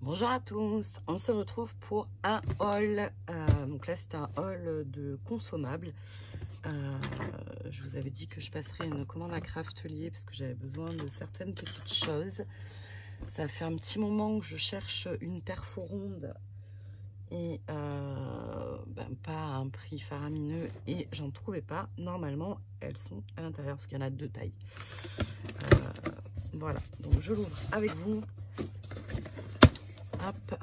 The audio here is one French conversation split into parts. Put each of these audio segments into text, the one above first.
Bonjour à tous, on se retrouve pour un haul. Donc là c'est un haul de consommables. Je vous avais dit que je passerais une commande à Craftelier parce que j'avais besoin de certaines petites choses. Ça fait un petit moment que je cherche une perfo ronde et pas à un prix faramineux et j'en trouvais pas. Normalement elles sont à l'intérieur parce qu'il y en a deux tailles. Voilà, donc je l'ouvre avec vous. Hop.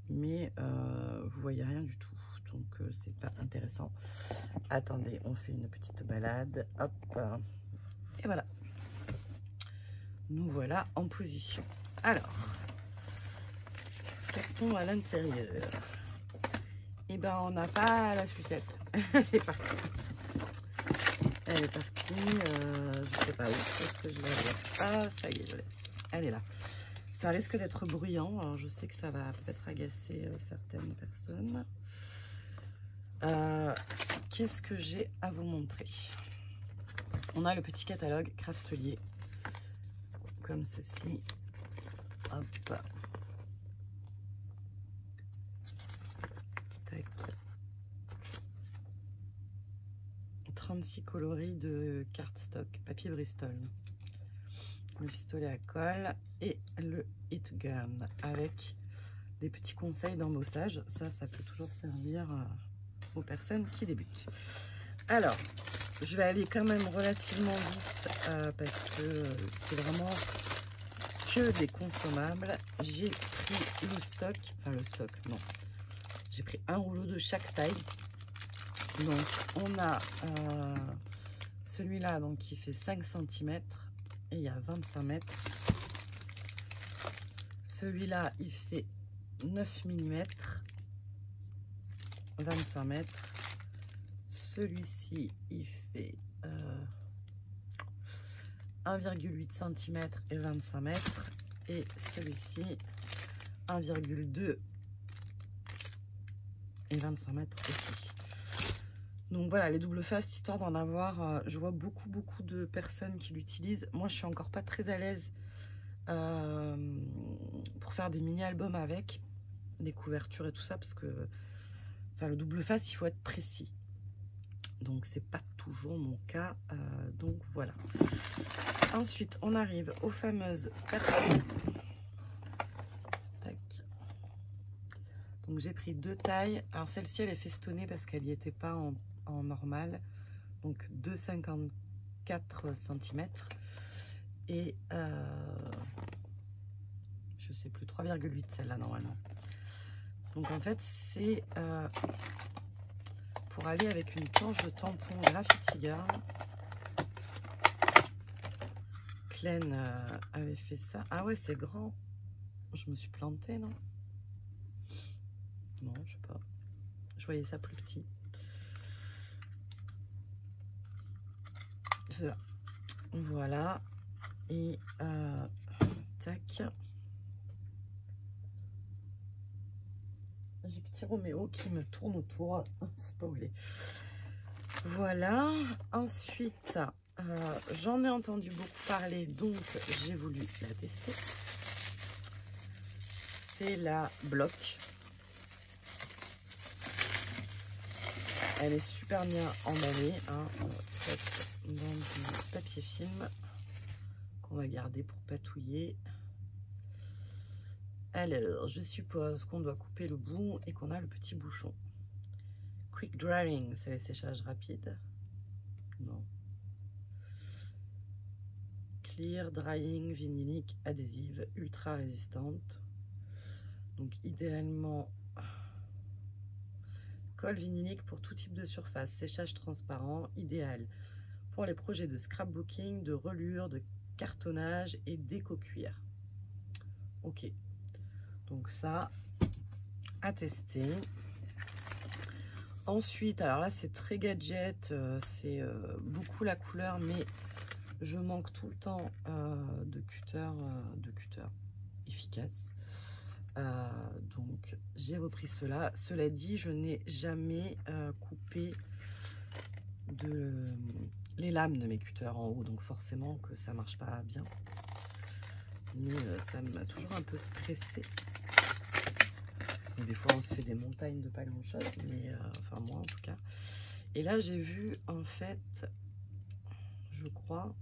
Mais vous voyez rien du tout, donc c'est pas intéressant. Attendez, on fait une petite balade. Hop. Et voilà. Nous voilà en position. Alors, qu'est-ce à l'intérieur? Et ben on n'a pas la sucette. Elle est partie. Elle est partie. Je sais pas où. Est-ce que je la vois? Ah, ça y est, je l'ai. Elle est là. Ça risque d'être bruyant. Alors je sais que ça va peut-être agacer certaines personnes. Qu'est-ce que j'ai à vous montrer? On a le petit catalogue Craftelier. Comme ceci. Hop. Tac. 36 coloris de cardstock, papier Bristol. Le pistolet à colle et le hit gun avec des petits conseils d'embossage. Ça peut toujours servir aux personnes qui débutent. Alors, je vais aller quand même relativement vite parce que c'est vraiment que des consommables. J'ai pris le stock, non. J'ai pris un rouleau de chaque taille. Donc, on a celui-là donc qui fait 5 cm. Et il y a 25 mètres. Celui-là, il fait 9 mm, 25 mètres. Celui-ci, il fait 1,8 cm et 25 mètres. Et celui-ci, 1,2 et 25 mètres aussi. Donc voilà, les doubles faces, histoire d'en avoir, je vois beaucoup de personnes qui l'utilisent. Moi, je suis encore pas très à l'aise pour faire des mini-albums avec, des couvertures et tout ça, parce que le double face, il faut être précis. Donc, c'est pas toujours mon cas. Donc, voilà. Ensuite, on arrive aux fameuses perfos. Tac. Donc, j'ai pris deux tailles. Alors, celle-ci, elle est festonnée parce qu'elle n'y était pas en normal, donc 2,54 cm et je sais plus, 3,8 celle-là normalement. Donc en fait c'est pour aller avec une planche de tampon Graffiti Girl. Klein avait fait ça. Ah ouais, c'est grand. Je me suis plantée, non? Non, je sais pas. Je voyais ça plus petit. Voilà, et tac, j'ai petit Roméo qui me tourne autour, c'est pas voulu. Voilà, ensuite j'en ai entendu beaucoup parler, donc j'ai voulu la tester. C'est la Bloc. Elle est super bien emballée, hein, faite dans du papier film qu'on va garder pour patouiller. Alors, je suppose qu'on doit couper le bout et qu'on a le petit bouchon. Quick drying, c'est les séchages rapides. Non. Clear drying, vinylique, adhésive, ultra résistante. Donc, idéalement, colle vinylique pour tout type de surface. Séchage transparent, idéal pour les projets de scrapbooking, de relure, de cartonnage et déco-cuir. Ok. Donc ça, à tester. Ensuite, alors là, c'est très gadget. C'est beaucoup la couleur, mais je manque tout le temps de cutter efficace. Donc, j'ai repris cela. Cela dit, je n'ai jamais coupé les lames de mes cutters en haut, donc forcément que ça marche pas bien. mais ça m'a toujours un peu stressée. Des fois, on se fait des montagnes de pas grand-chose, mais enfin moi en tout cas. Et là, j'ai vu en fait, je crois,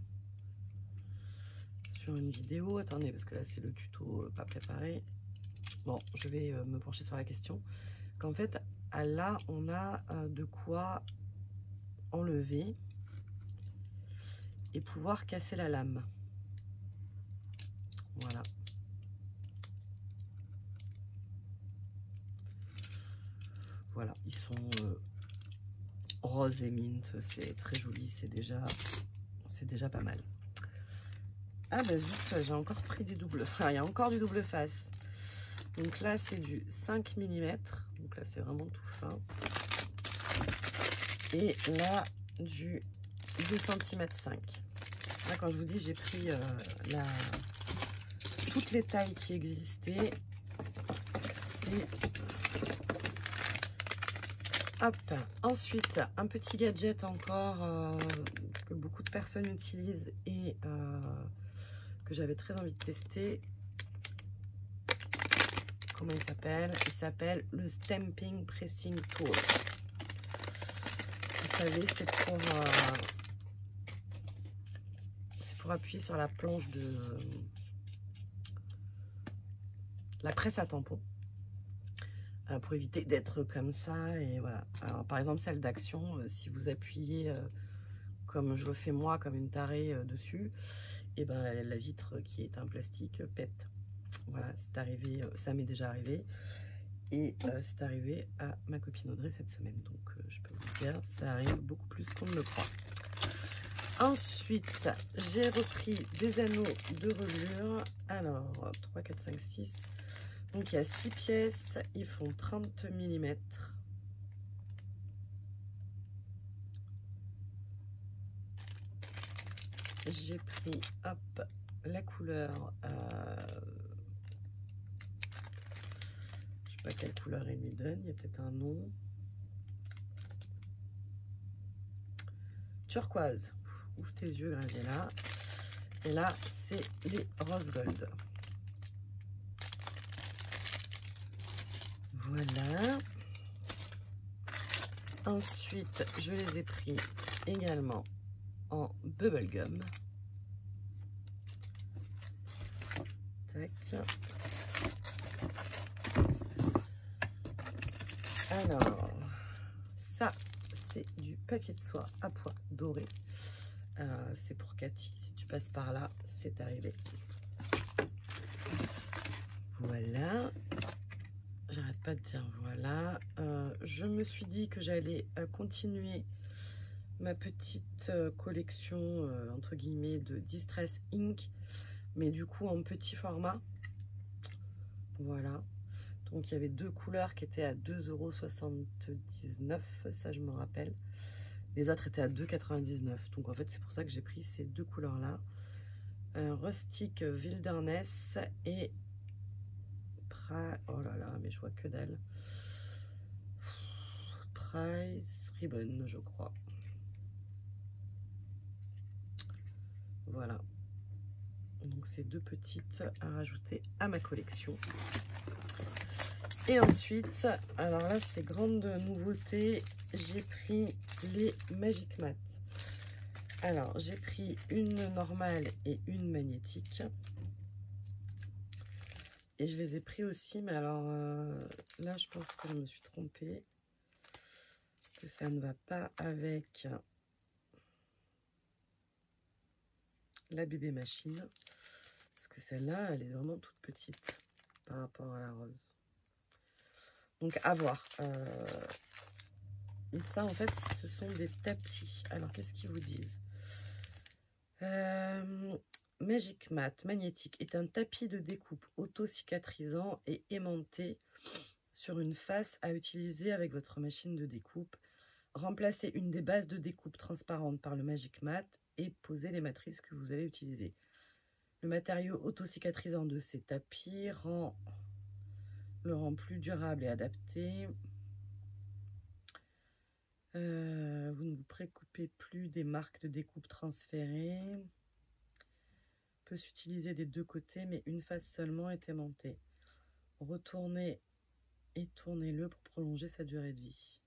sur une vidéo, attendez, parce que là c'est le tuto pas préparé. Bon, je vais me pencher sur la question. Qu'en fait, là, on a de quoi enlever et pouvoir casser la lame. Voilà. Voilà, ils sont rose et mint, c'est très joli, c'est déjà pas mal. Ah bah zut, j'ai encore pris du double, enfin il y a encore du double face. Donc là c'est du 5 mm, donc là c'est vraiment tout fin. Et là du 2 cm 5. Là quand je vous dis j'ai pris toutes les tailles qui existaient, c'est... Hop, ensuite un petit gadget encore que beaucoup de personnes utilisent et que j'avais très envie de tester. Comment il s'appelle? Il s'appelle le Stamping Pressing Tool. Vous savez, c'est pour appuyer sur la planche de la presse à tampon. Pour éviter d'être comme ça. Et voilà. Alors, par exemple, celle d'Action, si vous appuyez comme je le fais moi, comme une tarée dessus, et ben la vitre qui est un plastique pète. Voilà, c'est arrivé, ça m'est déjà arrivé. Et c'est arrivé à ma copine Audrey cette semaine. Donc je peux vous dire, ça arrive beaucoup plus qu'on ne le croit. Ensuite, j'ai repris des anneaux de reliure. Alors, 3, 4, 5, 6. Donc il y a 6 pièces, ils font 30 mm. J'ai pris, hop, la couleur, je sais pas quelle couleur il lui donne, il y a peut-être un nom. Turquoise, ouvre tes yeux, Graziella. Et là, c'est les rose gold. Voilà. Ensuite, je les ai pris également en bubblegum. Tac. Alors, ça, c'est du papier de soie à pois doré. C'est pour Cathy. Si tu passes par là, c'est arrivé. Voilà. J'arrête pas de dire voilà. Je me suis dit que j'allais continuer ma petite collection entre guillemets de Distress Ink, mais du coup en petit format. Voilà. Donc il y avait deux couleurs qui étaient à 2,79 €, ça je me rappelle. Les autres étaient à 2,99 €. Donc en fait c'est pour ça que j'ai pris ces deux couleurs là. Rustic Wilderness et oh là là, mais je vois que dalle. Price Ribbon, je crois. Voilà. Donc c'est deux petites à rajouter à ma collection. Et ensuite, alors là c'est grande nouveauté, j'ai pris les Magic Matte. Alors j'ai pris une normale et une magnétique. Et je les ai pris aussi, mais alors là je pense que je me suis trompée. Que ça ne va pas avec la bébé machine. Parce que celle-là, elle est vraiment toute petite par rapport à la rose. Donc à voir. Et ça, en fait, ce sont des tapis. Alors, qu'est-ce qu'ils vous disent? Magic Matte magnétique est un tapis de découpe auto-cicatrisant et aimanté sur une face à utiliser avec votre machine de découpe. Remplacez une des bases de découpe transparente par le Magic Matte et posez les matrices que vous allez utiliser. Le matériau auto-cicatrisant de ces tapis le rend plus durable et adapté. Vous ne vous préoccupez plus des marques de découpe transférées. peut s'utiliser des deux côtés, mais une face seulement est aimantée. Retournez et tournez-le pour prolonger sa durée de vie.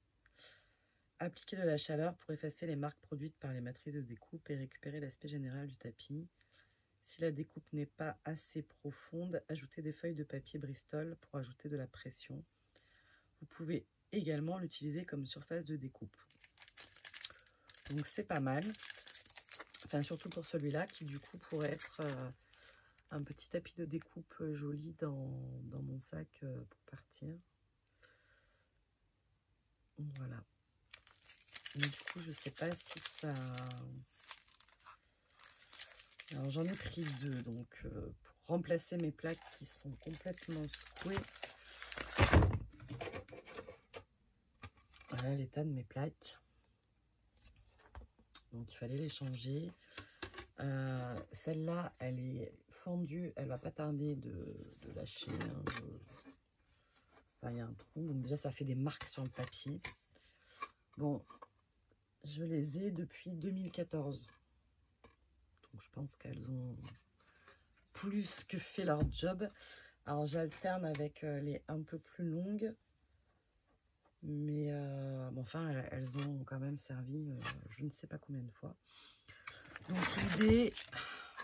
Appliquez de la chaleur pour effacer les marques produites par les matrices de découpe et récupérer l'aspect général du tapis. Si la découpe n'est pas assez profonde, ajoutez des feuilles de papier Bristol pour ajouter de la pression. Vous pouvez également l'utiliser comme surface de découpe. Donc c'est pas mal. Enfin, surtout pour celui-là qui du coup pourrait être un petit tapis de découpe joli dans mon sac pour partir. Voilà. Mais du coup, je sais pas si ça... Alors j'en ai pris deux, donc pour remplacer mes plaques qui sont complètement secouées. Voilà l'état de mes plaques. Donc il fallait les changer. Celle-là, elle est fendue, elle va pas tarder de lâcher. Hein, enfin, il y a un trou, donc déjà ça fait des marques sur le papier. Bon, je les ai depuis 2014. Donc je pense qu'elles ont plus que fait leur job. Alors j'alterne avec les un peu plus longues. Mais bon, enfin, elles ont quand même servi je ne sais pas combien de fois. Donc l'idée,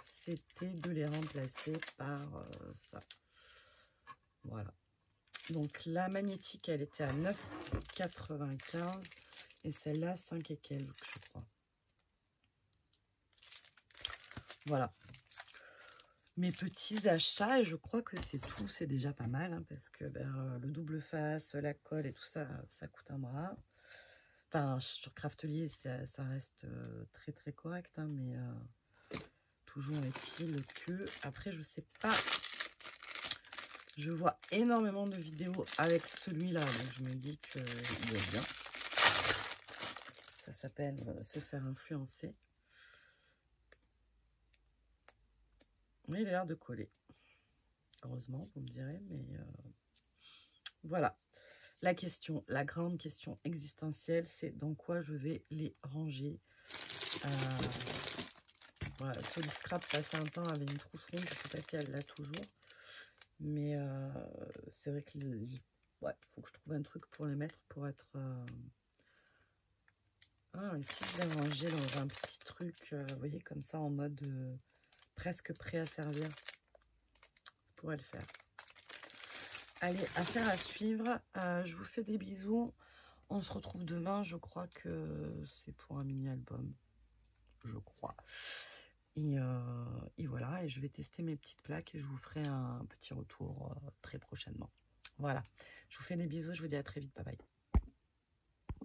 c'était de les remplacer par ça. Voilà. Donc la magnétique, elle était à 9,95 et celle-là 5 et quelques, je crois. Voilà. Mes petits achats, et je crois que c'est tout, c'est déjà pas mal, hein, parce que le double face, la colle et tout ça, ça coûte un bras. Enfin, sur Craftelier, ça reste très très correct, hein, mais toujours est-il que, après, je sais pas, je vois énormément de vidéos avec celui-là, donc je me dis qu'il est bien. Ça s'appelle se faire influencer. Mais il a l'air de coller. Heureusement, vous me direz, mais voilà. La question, la grande question existentielle, c'est dans quoi je vais les ranger. Voilà, Solid Scrap, passé un temps, avait une trousse ronde, je ne sais pas si elle l'a toujours. Mais c'est vrai que ouais, faut que je trouve un truc pour les mettre, pour être... Ah, ici, je vais ranger dans un petit truc, vous voyez, comme ça, en mode presque prêt à servir. Je pourrais le faire. Allez, affaire à suivre. Je vous fais des bisous. On se retrouve demain. Je crois que c'est pour un mini-album. Je crois. Et voilà. Et je vais tester mes petites plaques et je vous ferai un petit retour très prochainement. Voilà. Je vous fais des bisous. Je vous dis à très vite. Bye bye.